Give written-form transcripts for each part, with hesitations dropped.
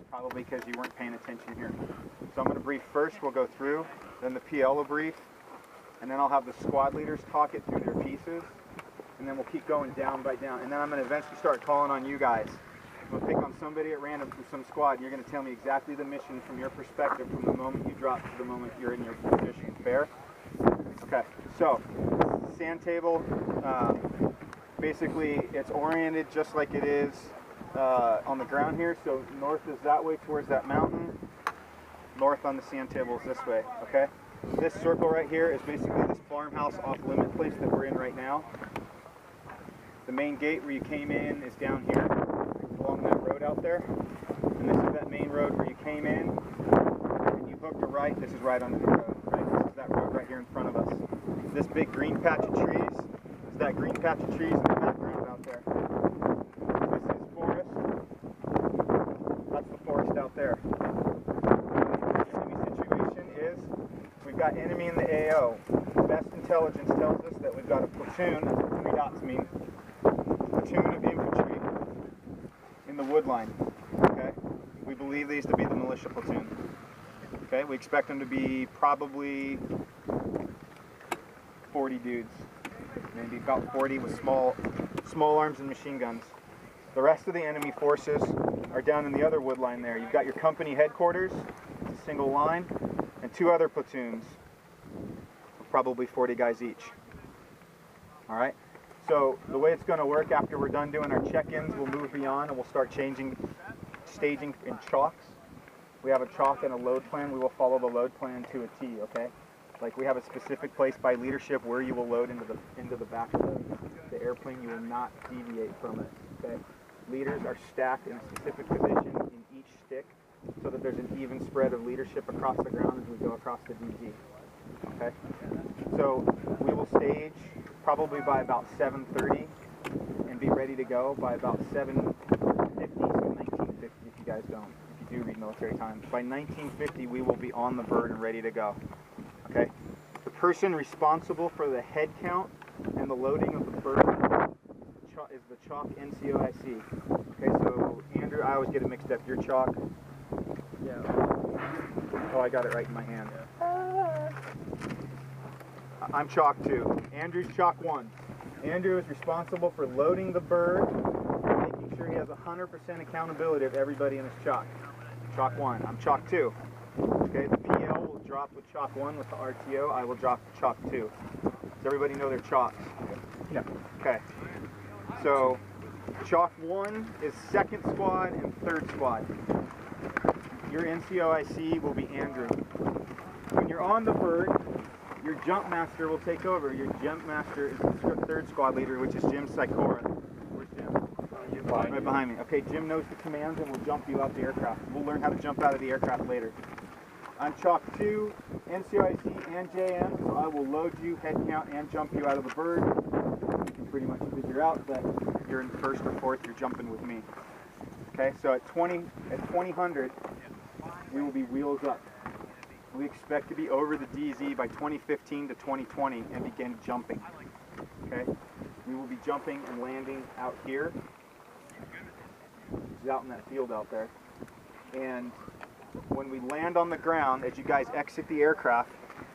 probably because you weren't paying attention here. So I'm going to brief first, we'll go through, then the PL will brief, and then I'll have the squad leaders talk it through their pieces, and then we'll keep going down by down, and then I'm going to eventually start calling on you guys. I'm going to pick on somebody at random from some squad, and you're going to tell me exactly the mission from your perspective from the moment you drop to the moment you're in your position. Fair? Okay, so sand table, basically it's oriented just like it is on the ground here. So north is that way towards that mountain, north on the sand table is this way, okay? This circle right here is basically this farmhouse off-limit place that we're in right now. The main gate where you came in is down here along that road out there. And this is that main road where you came in and you hooked a right. This is right under the road, right? This is that road right here in front of us. This big green patch of trees is that green patch of trees in the background out there. This is forest. That's the forest out there. The enemy situation is we've got enemy in the AO. Best intelligence tells us that we've got a platoon, that's what 3 dots mean, platoon of infantry in the wood line. Okay? We believe these to be the militia platoon. Okay? We expect them to be probably 40 dudes. Maybe about 40 with small arms and machine guns. The rest of the enemy forces are down in the other wood line there. You've got your company headquarters, it's a single line, and 2 other platoons, probably 40 guys each. Alright, so the way it's going to work after we're done doing our check-ins, we'll move beyond and we'll start staging in chalks. We have a chalk and a load plan. We will follow the load plan to a T, okay? Like we have a specific place by leadership where you will load into the back of the airplane. You will not deviate from it, okay? Leaders are stacked in a specific position in each stick so that there's an even spread of leadership across the ground as we go across the DG. Okay, so we will stage probably by about 7:30 and be ready to go by about 7:50, so 1950 if you guys don't, if you do read military times. By 1950 we will be on the bird and ready to go. Okay, the person responsible for the head count and the loading of the bird is the chalk NCOIC. Okay, so Andrew, I always get it mixed up. Your chalk? Yeah. Oh, I got it right in my hand. I'm chalk 2. Andrew's chalk 1. Andrew is responsible for loading the bird and making sure he has 100% accountability of everybody in his chalk. Chalk 1. I'm chalk 2. Okay, the PL will drop with chalk 1 with the RTO. I will drop chalk 2. Does everybody know their chalks? Yeah. Okay. So chalk 1 is 2nd squad and 3rd squad. Your NCOIC will be Andrew. When you're on the bird, your jump master will take over. Your jump master is the 3rd squad leader, which is Jim Sikora. Where's Jim? Right behind me. Okay, Jim knows the commands and will jump you out the aircraft. We'll learn how to jump out of the aircraft later. I'm chalk 2, NCOIC and JM, so I will load you, head count, and jump you out of the bird. You can pretty much figure out that if you're in 1st or 4th, you're jumping with me. Okay, so at 2000, we will be wheels up. We expect to be over the DZ by 2015 to 2020 and begin jumping. Okay? We will be jumping and landing out here. Which is out in that field out there. And when we land on the ground, as you guys exit the aircraft,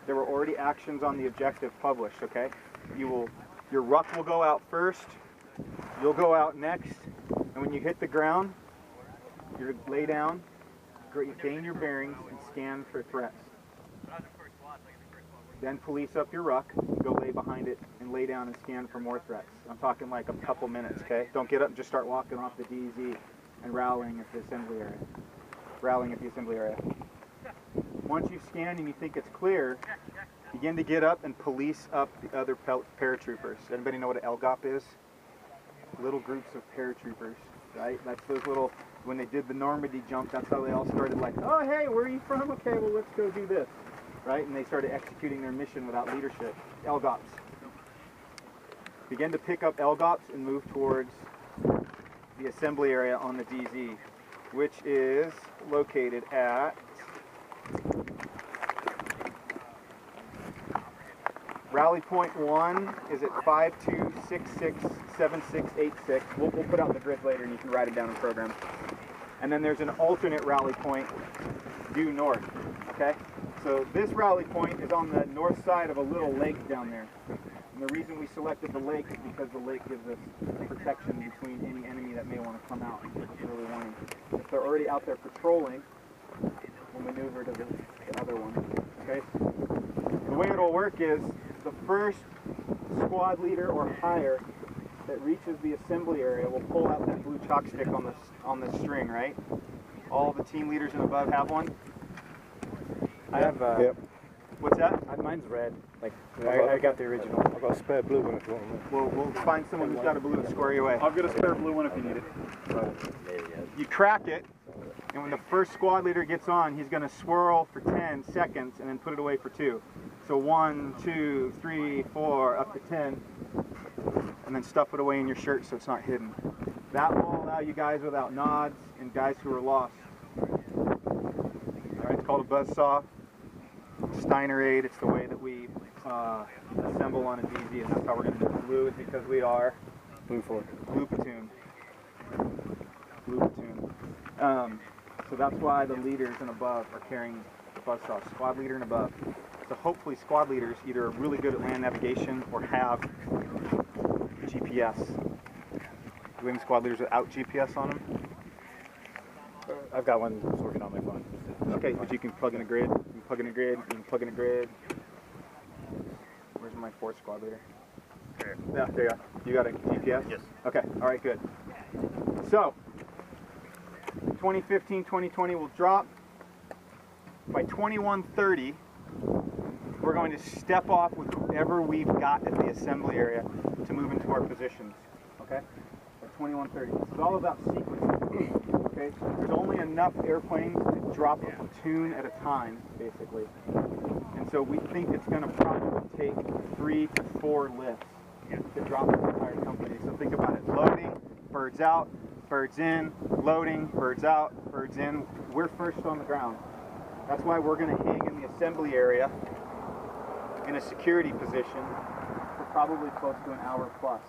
there were already actions on the objective published, okay? Your ruck will go out first, you'll go out next, and when you hit the ground, you lay down, gain your bearings, and scan for threats. Then police up your ruck, go lay behind it, and lay down and scan for more threats. I'm talking like a couple minutes, okay? Don't get up and just start walking off the DZ and rallying at the assembly area. Once you've scanned and you think it's clear, begin to get up and police up the other paratroopers. Anybody know what an LGOP is? Little groups of paratroopers, right? That's those little, when they did the Normandy jump, that's how they all started, like, oh, hey, where are you from? Okay, well, let's go do this, right? And they started executing their mission without leadership. LGOPs. Begin to pick up LGOPs and move towards the assembly area on the DZ, which is located at Rally Point 1 is at 52667686. We'll put out the grid later and you can write it down in program. and then there's an alternate rally point due north, okay? So this rally point is on the north side of a little lake down there. And the reason we selected the lake is because the lake gives us protection between any enemy that may want to come out and give us early warning. If they're already out there patrolling, we'll maneuver to the other one, okay? The way it'll work is the first squad leader or higher that reaches the assembly area will pull out that blue chalk stick on the string, right? All the team leaders and above have one? I have, yep. What's that? Mine's red. Like, I got the original. I've got a spare blue one if you want one. We'll find someone who's got a blue to square you away. I've got a spare blue one if you need it. You crack it, and when the first squad leader gets on, he's going to swirl for 10 seconds and then put it away for 2. So 1, 2, 3, 4, up to 10, and then stuff it away in your shirt so it's not hidden. That will allow you guys without nods and guys who are lost. All right, it's called a buzzsaw. Steinerade, it's the way that we assemble on a DZ, and that's how we're going to do it. Blue is because we are Blue Fort. Blue platoon. Blue platoon. So that's why the leaders and above are carrying the buzzsaw. Squad leader and above. So hopefully squad leaders either are really good at land navigation or have GPS. Do we have any squad leaders without GPS on them? I've got one that's working on my phone. Okay, but you can plug in a grid. You can plug in a grid. You can plug in a grid. Where's my 4th squad leader? Yeah, there you go. You got a GPS? Yes. Okay, all right, good. So, 2015, 2020 will drop. By 2130, we're going to step off with whoever we've got at the assembly area to move into our positions. Okay? By 2130. This is all about sequencing. Okay? There's only enough airplanes to drop a platoon at a time, basically. And so we think it's going to probably take 3 to 4 lifts to drop the entire company. So think about it. Loading, birds out, birds in, loading, birds out, birds in. We're first on the ground. That's why we're going to hang in the assembly area in a security position for probably close to an hour plus.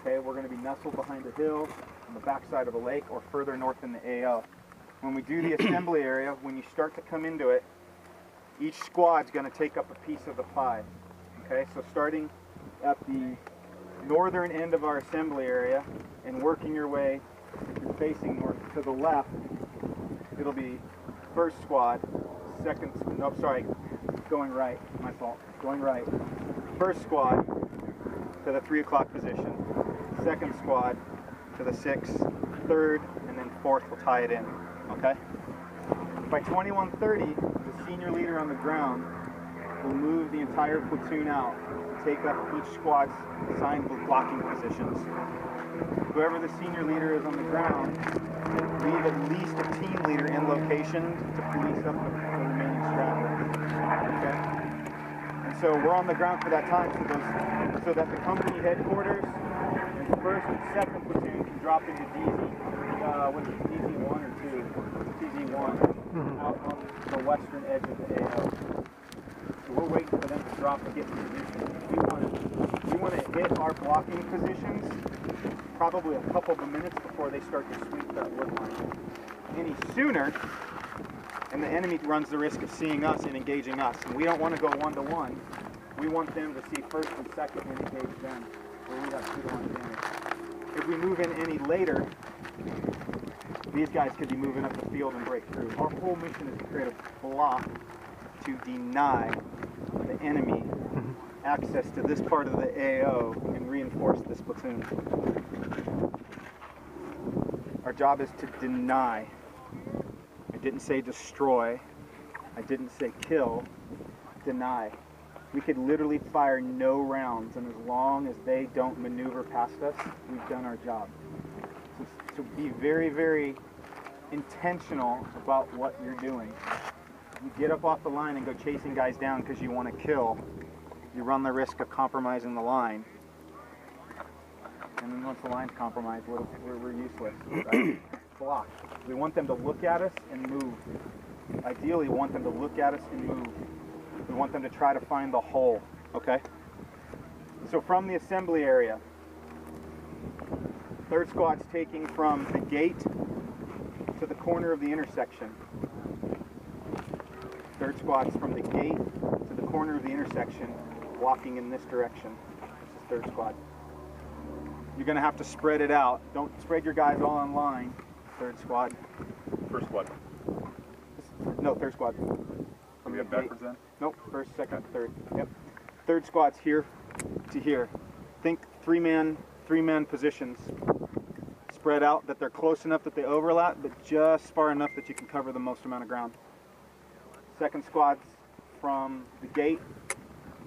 Okay, we're going to be nestled behind a hill on the backside of a lake or further north in the AO. When we do the assembly area, when you start to come into it, each squad's going to take up a piece of the pie. Okay, so starting at the northern end of our assembly area and working your way, if you're facing north to the left, it'll be first squad, second, no, sorry, going right, my fault, going right. First squad to the 3 o'clock position, second squad to the 6th, third, and then 4th will tie it in, okay? By 2130, the senior leader on the ground will move the entire platoon out, take up each squad's assigned blocking positions. Whoever the senior leader is on the ground, leave at least a team leader in location to police up the remaining stragglers. Okay? And so we're on the ground for that time so that the company headquarters and 1st and 2nd platoon can drop into DZ, what is it, DZ1 or 2? DZ1, out on the western edge of the AO. So we're waiting for them to drop and get in position. We want to hit our blocking positions probably a couple of minutes before they start to sweep that wood line. Any sooner, and the enemy runs the risk of seeing us and engaging us. And we don't want to go 1-to-1. We want them to see 1st and 2nd and engage them, where we have 2-to-1 advantage. If we move in any later, these guys could be moving up the field and break through. Our whole mission is to create a block to deny the enemy access to this part of the AO and reinforce this platoon. Our job is to deny. I didn't say destroy. I didn't say kill. Deny. We could literally fire no rounds, and as long as they don't maneuver past us, we've done our job. So be very, very intentional about what you're doing. You get up off the line and go chasing guys down because you want to kill. You run the risk of compromising the line. And then once the line's compromised, we're useless. Right? Block. We want them to look at us and move. Ideally, we want them to look at us and move. We want them to try to find the hole. Okay? So from the assembly area, 3rd squad's taking from the gate to the corner of the intersection. Third squad's from the gate to the corner of the intersection, walking in this direction. This is third squad. You're going to have to spread it out. Don't spread your guys all in line. Third squad. First squad. No, third squad. Are we have backwards then? Nope, first, second, third. Yep. Third squad's here to here. Think three-man positions. Spread out, that they're close enough that they overlap, but just far enough that you can cover the most amount of ground. Second squad's from the gate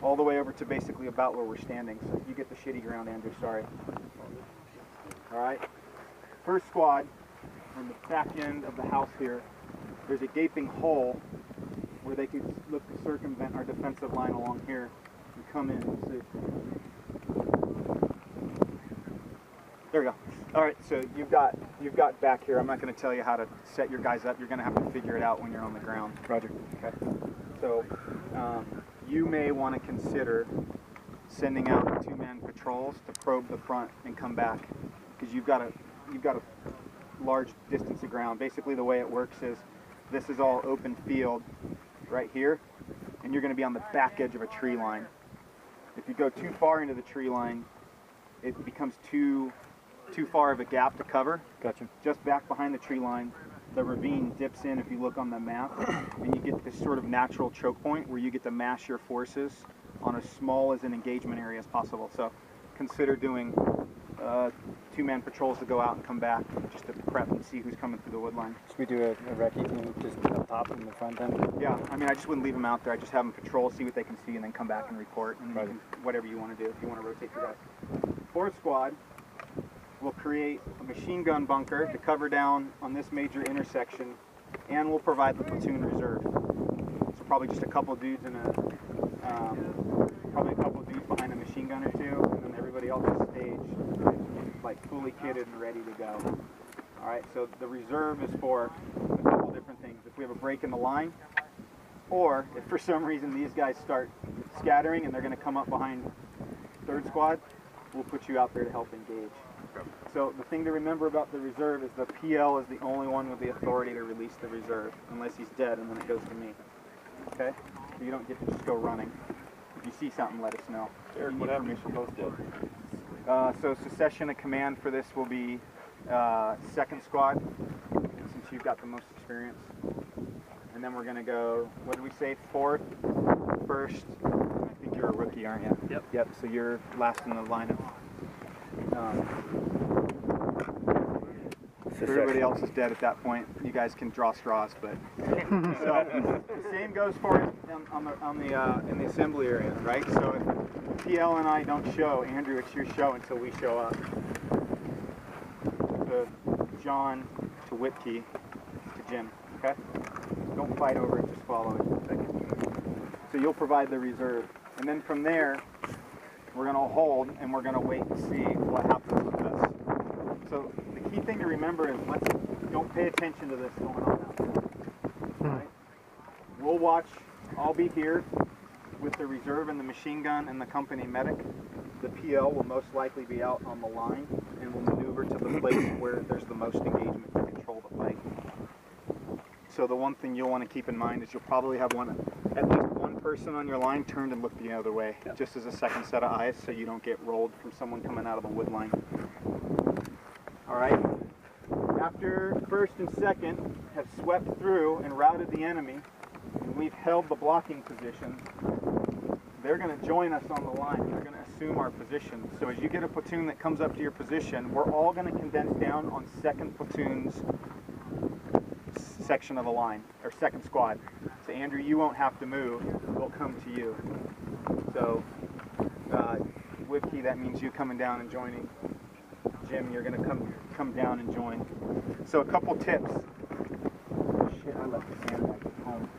all the way over to basically about where we're standing. So you get the shitty ground, Andrew, sorry. All right. First squad, on the back end of the house here, there's a gaping hole where they could look to circumvent our defensive line along here and come in. See. There we go. All right, so you've got back here. I'm not going to tell you how to set your guys up. You're going to have to figure it out when you're on the ground. Roger. Okay. So you may want to consider sending out two-man patrols to probe the front and come back, because you've got a large distance of ground. Basically, the way it works is this is all open field right here, and you're going to be on the back edge of a tree line. If you go too far into the tree line, it becomes too far of a gap to cover. Gotcha. Just back behind the tree line, the ravine dips in, if you look on the map, and you get this sort of natural choke point where you get to mass your forces on as small as an engagement area as possible. So consider doing two-man patrols to go out and come back just to prep and see who's coming through the wood line. Should we do a recce thing just up top in the front end? Yeah, I mean, I just wouldn't leave them out there. I just have them patrol, see what they can see, and then come back and report, and then you can, whatever you want to do, if you want to rotate your guys. Fourth squad will create a machine gun bunker to cover down on this major intersection, and we'll provide the platoon reserve. So probably just a couple dudes in probably a couple dudes behind a machine gun or two, and then everybody else is staged, like fully kitted and ready to go. All right, so the reserve is for a couple different things. If we have a break in the line, or if for some reason these guys start scattering and they're going to come up behind third squad, we'll put you out there to help engage. So the thing to remember about the reserve is the PL is the only one with the authority to release the reserve, unless he's dead, and then it goes to me. Okay? So you don't get to just go running. If you see something, let us know. Eric, what happens if both dead? So secession of command for this will be second squad, since you've got the most experience. And then we're going to go, what did we say, fourth, first. I think you're a rookie, aren't you? Yep. Yep, so you're last in the lineup. Everybody else is dead at that point. You guys can draw straws, but so the same goes for in the assembly area, right? So if PL and I don't show, Andrew, it's your show until we show up. To John, to Whitkey, to Jim. Okay? Don't fight over it. Just follow it. So you'll provide the reserve, and then from there, we're going to hold and we're going to wait and see what happens with us. So the key thing to remember is don't pay attention to this going on out there. Right? We'll watch. I'll be here with the reserve and the machine gun and the company medic. The PL will most likely be out on the line and will maneuver to the place where there's the most engagement to control the fight. So the one thing you'll want to keep in mind is you'll probably have at least one person on your line turned and look the other way, just as a second set of eyes, so you don't get rolled from someone coming out of the wood line. All right. After first and second have swept through and routed the enemy, and we've held the blocking position, they're going to join us on the line. They're going to assume our position. So as you get a platoon that comes up to your position, we're all going to condense down on second platoon's section of the line, or second squad. So Andrew, you won't have to move. We'll come to you. So Whitkey, that means you coming down and joining. Jim, you're going to come down and join. So a couple tips. Shit, I left the sandbag at home.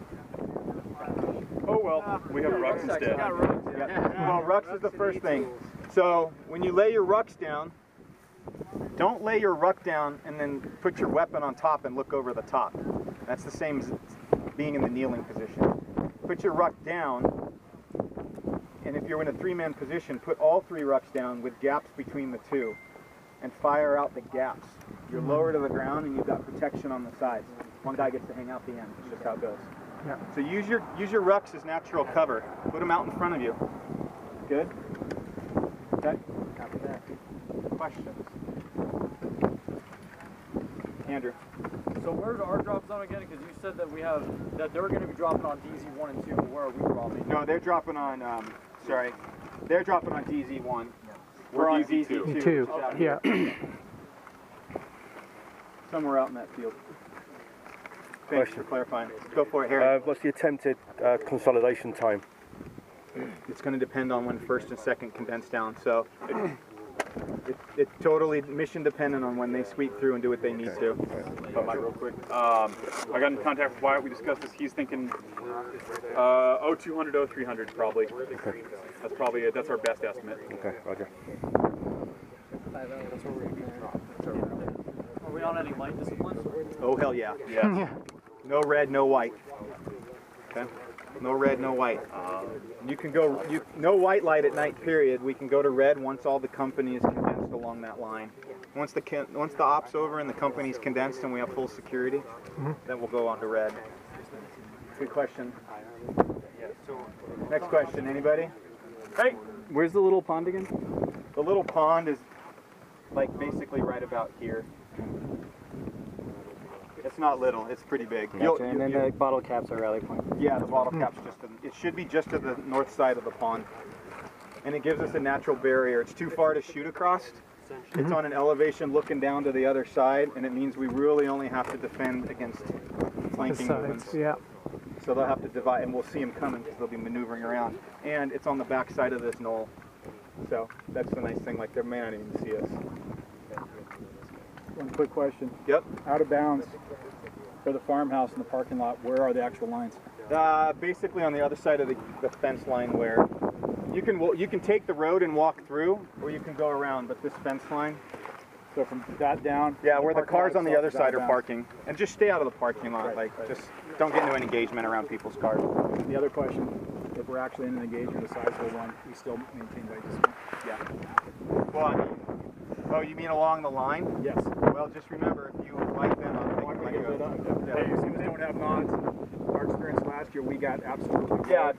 Oh well, we have rucks instead. Well, rucks is the first thing. So when you lay your rucks down, don't lay your ruck down and then put your weapon on top and look over the top. That's the same as being in the kneeling position. Put your ruck down, and if you're in a three-man position, put all three rucks down with gaps between the two, and fire out the gaps You're lower to the ground and you've got protection on the sides. One guy gets to hang out the end. That's just how it goes. Yeah. So use your rucks as natural cover. Put them out in front of you. Good? Okay. Copy that. Questions? Andrew. So where's our drop zone again? Because you said that that they're going to be dropping on DZ1 and 2, but where are we dropping? No, they're dropping on, they're dropping on DZ1. We're on DZ2. Two. Yeah. Somewhere out in that field. Thanks for clarifying. Go for it, Harry. What's the attempted consolidation time? It's going to depend on when first and second condense down. So it's totally mission dependent on when they sweep through and do what they need to. Mike, real quick. I got in contact with Wyatt. We discussed this. He's thinking 0200, 0300 probably. Okay. That's probably it. That's our best estimate. Okay, roger. That's where we're going to drop. Are we on any light disciplines? Oh, hell yeah. Yeah. No red, no white. Okay? No red, no white. You can go, no white light at night, period. We can go to red once all the company is condensed along that line. Once the op's over and the company's condensed and we have full security, then we'll go on to red. Good question. Next question, anybody? Hey, where's the little pond again? The little pond is like basically right about here. It's not little, it's pretty big. Gotcha. And then the bottle caps are rally point. Yeah, the bottle cap's it should be just to the north side of the pond. And it gives us a natural barrier. It's too far to shoot across. It's on an elevation looking down to the other side, and it means we really only have to defend against flanking movements. Yeah. So they'll have to divide, and we'll see them coming because they'll be maneuvering around. And it's on the back side of this knoll. So that's the nice thing, like they may not even see us. One quick question. Yep. Out of bounds for the farmhouse in the parking lot, where are the actual lines? Basically on the other side of the fence line where you can take the road and walk through, or you can go around, but this fence line. So from that down? Yeah, where the cars on the other side are down. parking. And just stay out of the parking lot, just don't get into an engagement around people's cars. The other question, if we're actually in an engagement, a sizable one, we still maintain light discipline? Yeah. Well, I mean, oh, you mean along the line? Yes. Well, just remember, if you light them up, they can let you go. Hey, as soon as they don't have nods, our experience last year, we got absolutely... Yeah,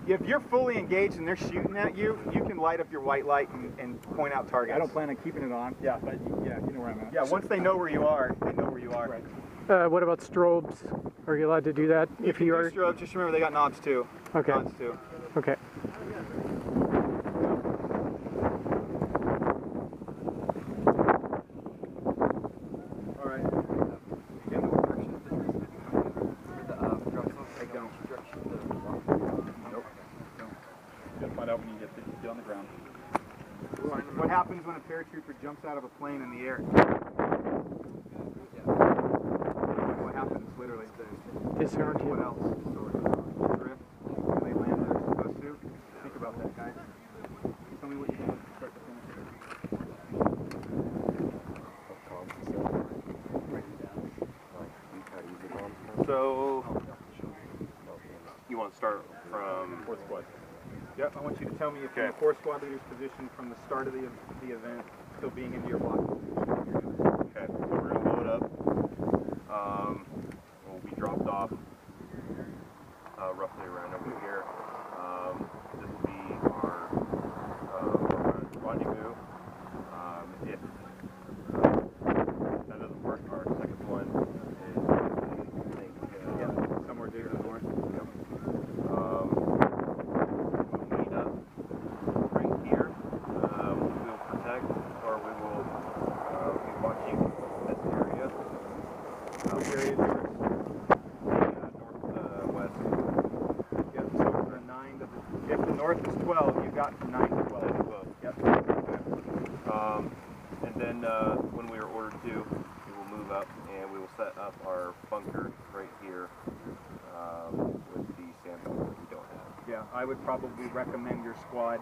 if you're fully engaged and they're shooting at you, you can light up your white light and point out targets. I don't plan on keeping it on. Yeah. But yeah, you know where I'm at. Yeah, once they know where you are, they know where you are. Right. What about strobes? Are you allowed to do that if you are? Strobes, just remember they got knobs too. Okay. Nods too. Okay. All right. I don't. Nope. You'll find out when you get on the ground. What happens when a paratrooper jumps out of a plane in the air? What happens literally? Disarmed What you. else? Drift. Do they land where they're supposed to? Think about that, guys. Tell me what you do from start to finish. So, you want to start from fourth squad? Yep, I want you to tell me if you're in the 4 squad leader's position from the start of the event, still being into your block. Okay, so we're going to load up. We'll be dropped off roughly around over here. This will be our rendezvous. If that doesn't work, our second one is Somewhere bigger than north. we'll meet up right here. We'll protect, or we will be watching this area. Which area is yours? Northwest. Yep, so from the 9 to the, if the north is 12, you got from 9 to 12. Yep. And then when we are ordered to, we will move up and we will set up our bunker right here with the sand bunker that we don't have. Yeah, I would probably recommend your squad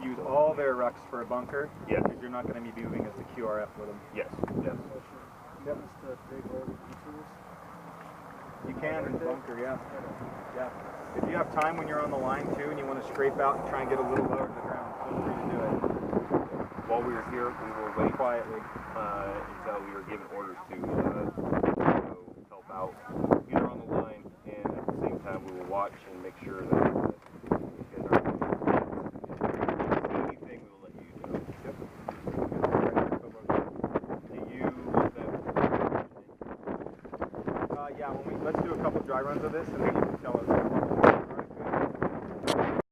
use all their rucks for a bunker. Yes. Because you're not going to be moving as the QRF with them. Yes, yes. You can in the bunker, yeah. Yeah. If you have time when you're on the line too and you want to scrape out and try and get a little lower to the ground, feel free to do it. while we are here, we will wait quietly. until we are given orders to go help out either on the line, and at the same time we will watch and make sure that you guys are anything, we will let you know. Do you want that? Yeah, let's do a couple dry runs of this and then you can tell us.